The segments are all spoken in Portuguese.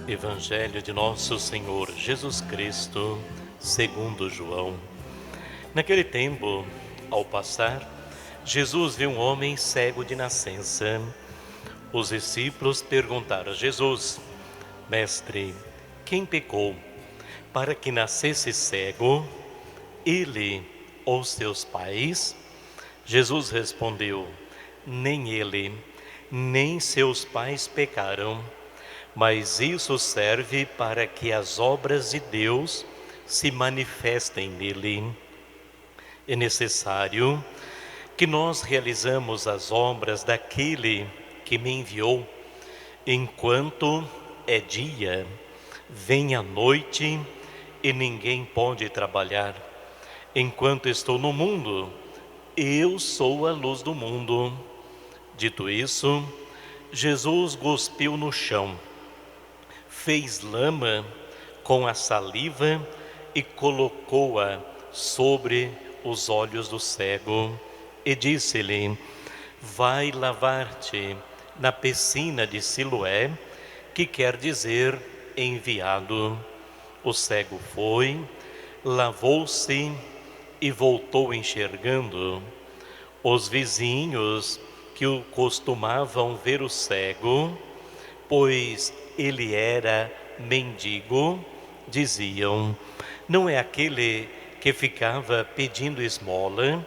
Evangelho de Nosso Senhor Jesus Cristo, segundo João. Naquele tempo, ao passar, Jesus viu um homem cego de nascença. Os discípulos perguntaram a Jesus: Mestre, quem pecou para que nascesse cego, ele ou seus pais? Jesus respondeu: nem ele, nem seus pais pecaram, mas isso serve para que as obras de Deus se manifestem nele. É necessário que nós realizamos as obras daquele que me enviou. Enquanto é dia, vem a noite e ninguém pode trabalhar. Enquanto estou no mundo, eu sou a luz do mundo. Dito isso, Jesus cuspiu no chão, fez lama com a saliva e colocou-a sobre os olhos do cego e disse-lhe: vai lavar-te na piscina de Siloé, que quer dizer enviado. O cego foi, lavou-se e voltou enxergando. Os vizinhos que o costumavam ver o cego, pois ele era mendigo, diziam: não é aquele que ficava pedindo esmola?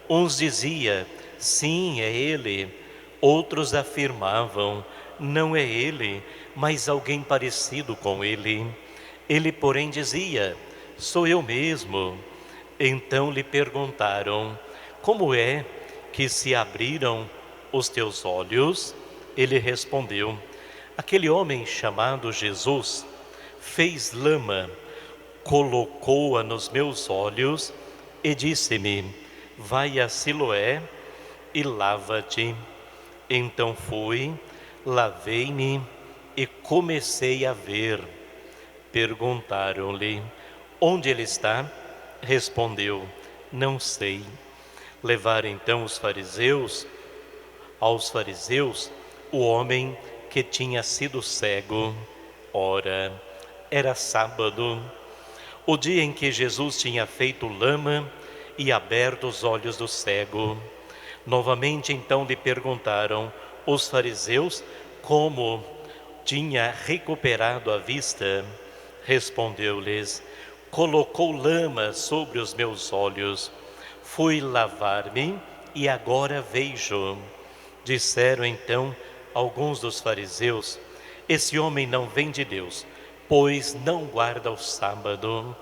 Uns diziam: sim, é ele. Outros afirmavam: não é ele, mas alguém parecido com ele. Ele, porém, dizia: sou eu mesmo. Então lhe perguntaram: como é que se abriram os teus olhos? Ele respondeu: aquele homem chamado Jesus fez lama, colocou-a nos meus olhos e disse-me: vai a Siloé e lava-te. Então fui, lavei-me e comecei a ver. Perguntaram-lhe: onde ele está? Respondeu: não sei. Levaram então aos fariseus o homem que tinha sido cego. Ora, era sábado, o dia em que Jesus tinha feito lama e aberto os olhos do cego. Novamente então lhe perguntaram os fariseus como tinha recuperado a vista. Respondeu-lhes: colocou lama sobre os meus olhos, fui lavar-me e agora vejo. Disseram então alguns dos fariseus: esse homem não vem de Deus, pois não guarda o sábado.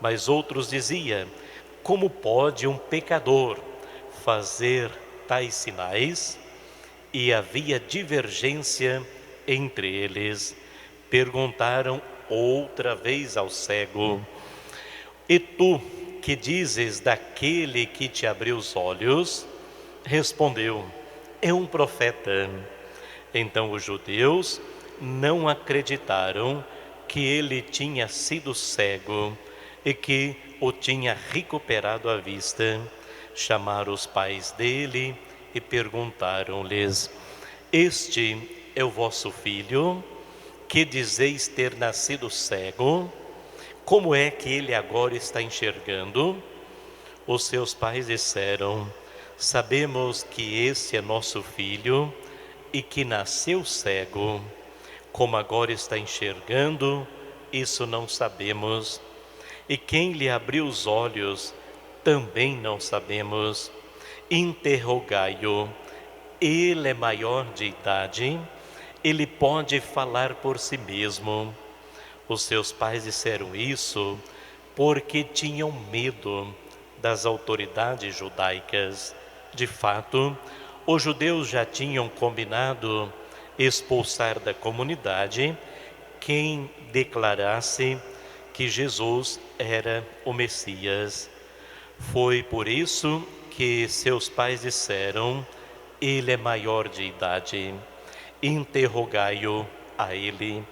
Mas outros diziam: como pode um pecador fazer tais sinais? E havia divergência entre eles. Perguntaram outra vez ao cego: e tu, que dizes daquele que te abriu os olhos? Respondeu: é um profeta. Então os judeus não acreditaram que ele tinha sido cego e que o tinha recuperado a vista. Chamaram os pais dele e perguntaram-lhes: este é o vosso filho, que dizeis ter nascido cego? Como é que ele agora está enxergando? Os seus pais disseram: sabemos que esse é nosso filho e que nasceu cego. Como agora está enxergando, isso não sabemos. E quem lhe abriu os olhos, também não sabemos. Interrogai-o. Ele é maior de idade, ele pode falar por si mesmo. Os seus pais disseram isso porque tinham medo das autoridades judaicas. De fato, os judeus já tinham combinado expulsar da comunidade quem declarasse que Jesus era o Messias. Foi por isso que seus pais disseram: ele é maior de idade, interrogai-o a ele.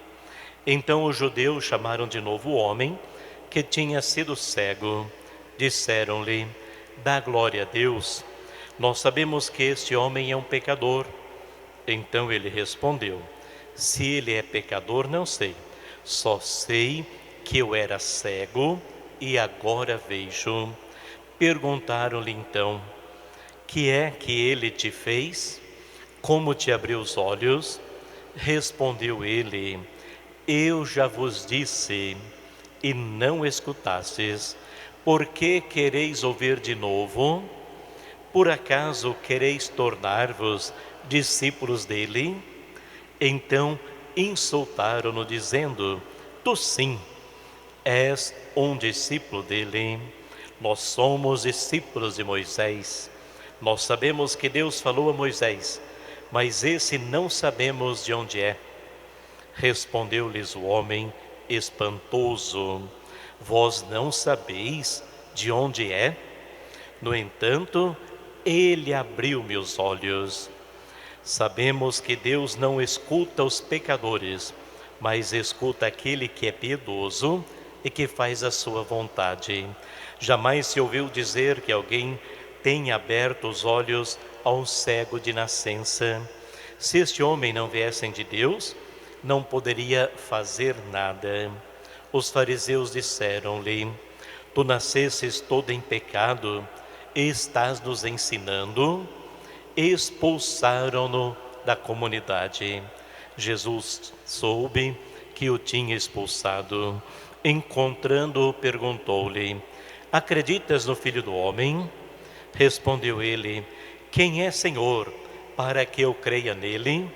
Então os judeus chamaram de novo o homem que tinha sido cego. Disseram-lhe: dá glória a Deus, nós sabemos que este homem é um pecador. Então ele respondeu: se ele é pecador, não sei, Só sei que eu era cego e agora vejo. Perguntaram-lhe então: que é que ele te fez? Como te abriu os olhos? Respondeu ele: eu já vos disse e não escutastes. Por que quereis ouvir de novo? Por acaso quereis tornar-vos discípulos dele? Então insultaram-no, dizendo: tu sim, és um discípulo dele. Nós somos discípulos de Moisés. Nós sabemos que Deus falou a Moisés, mas esse não sabemos de onde é. Respondeu-lhes o homem espantoso: vós não sabeis de onde é? No entanto, ele abriu-me os olhos. Sabemos que Deus não escuta os pecadores, mas escuta aquele que é piedoso e que faz a sua vontade. Jamais se ouviu dizer que alguém tenha aberto os olhos a um cego de nascença. Se este homem não viesse de Deus, não poderia fazer nada. Os fariseus disseram-lhe: tu nascestes todo em pecado e estás nos ensinando? Expulsaram-no da comunidade. Jesus soube que o tinha expulsado. Encontrando-o, perguntou-lhe: acreditas no Filho do Homem? Respondeu ele: quem é, Senhor, para que eu creia nele?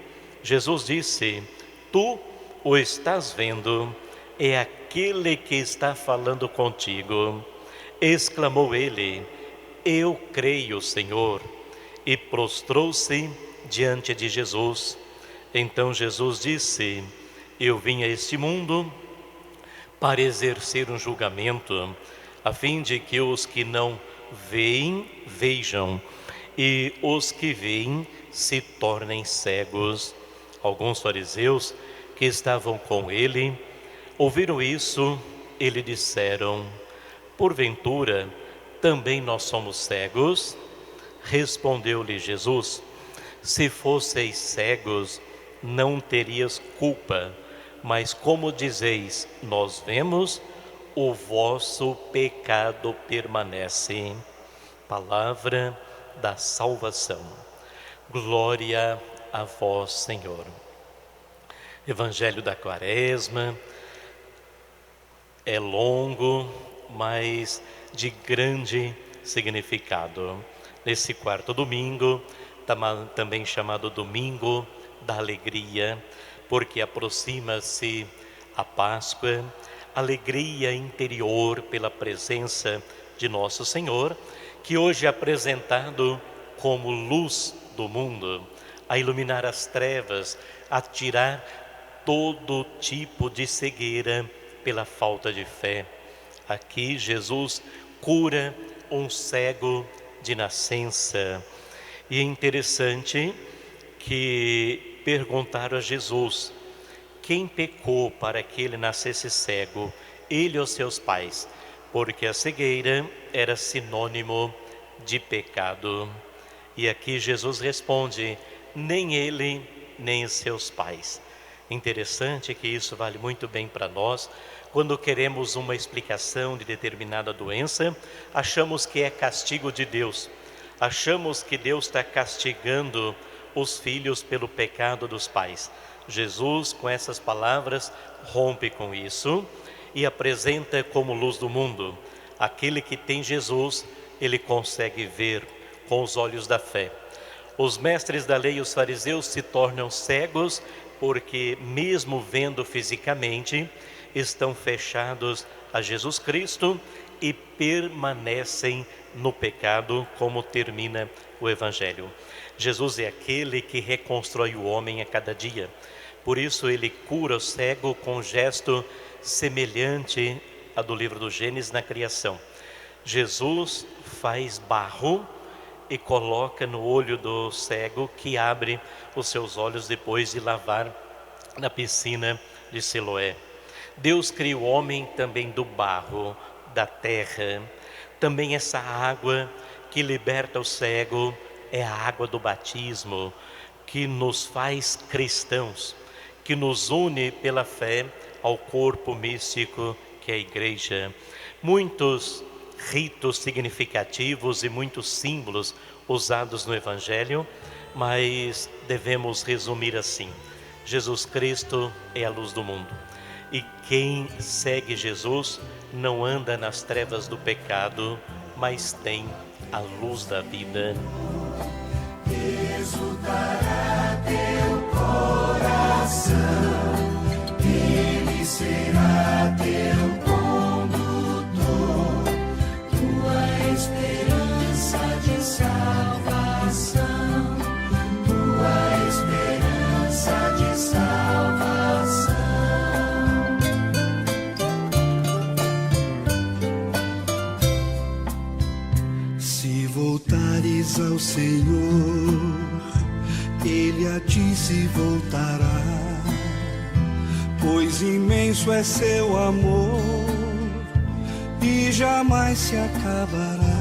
Jesus disse: tu o estás vendo, é aquele que está falando contigo. Exclamou ele: eu creio, Senhor. E prostrou-se diante de Jesus. Então Jesus disse: eu vim a este mundo para exercer um julgamento, a fim de que os que não veem, vejam, e os que veem se tornem cegos. Alguns fariseus que estavam com ele ouviram isso e lhe disseram: porventura também nós somos cegos? Respondeu-lhe Jesus: se fosseis cegos, não terias culpa, mas como dizeis, nós vemos, o vosso pecado permanece. Palavra da salvação. Glória a vós, Senhor. Evangelho da Quaresma é longo, mas de grande significado. Nesse quarto domingo, também chamado Domingo da Alegria, porque aproxima-se a Páscoa, alegria interior pela presença de Nosso Senhor, que hoje é apresentado como luz do mundo, a iluminar as trevas, a tirar todo tipo de cegueira pela falta de fé. Aqui Jesus cura um cego de nascença. E é interessante que perguntaram a Jesus: quem pecou para que ele nascesse cego, ele ou seus pais? Porque a cegueira era sinônimo de pecado. E aqui Jesus responde: nem ele, nem seus pais. Interessante que isso vale muito bem para nós. Quando queremos uma explicação de determinada doença, achamos que é castigo de Deus. Achamos que Deus está castigando os filhos pelo pecado dos pais. Jesus, com essas palavras, rompe com isso e apresenta como luz do mundo. Aquele que tem Jesus, ele consegue ver com os olhos da fé. Os mestres da lei e os fariseus se tornam cegos porque, mesmo vendo fisicamente, estão fechados a Jesus Cristo e permanecem no pecado, como termina o Evangelho. Jesus é aquele que reconstrói o homem a cada dia. Por isso ele cura o cego com um gesto semelhante ao do livro do Gênesis na criação. Jesus faz barro e coloca no olho do cego, que abre os seus olhos depois de lavar na piscina de Siloé. Deus cria o homem também do barro, da terra. Também essa água que liberta o cego é a água do batismo, que nos faz cristãos, que nos une pela fé ao corpo místico que é a Igreja. Muitos ritos significativos e muitos símbolos usados no Evangelho, mas devemos resumir assim: Jesus Cristo é a luz do mundo. E quem segue Jesus não anda nas trevas do pecado, mas tem a luz da vida. Exultará teu coração, Ele será teu condutor, tua esperança de salvação, tua esperança de salvação. Se voltares ao Senhor, Ele a ti se voltará, pois imenso é seu amor e jamais se acabará.